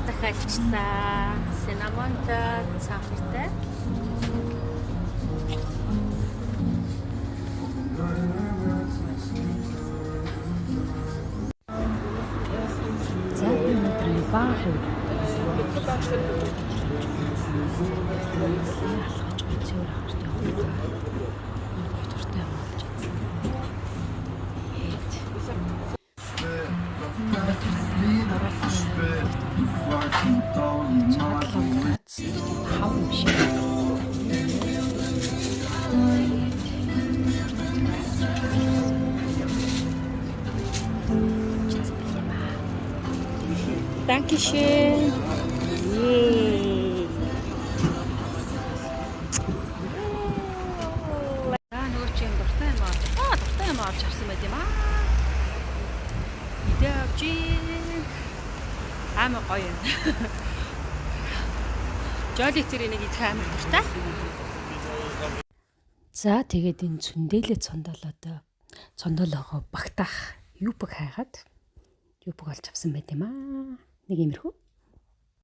дахиадчлаа. Cinnamon-тай цаамтай. За би өнөөдөр баах уу. Алхаж гүцээр аварт явах. Дуртай юм болж чадсан. Dankeschön. Yay. Нөгөө чинь дуртай юм аа. Дуртай юм авч авсан байт юм аа. Идэж амар гоё юм. Жолли тэр нэг идэх амар дуртай. За тэгээд энэ цөндөлөө цондоолоогоо багтаах юбг хайгаад юбг олж авсан байт юм аа. Нэг иймэрхүү.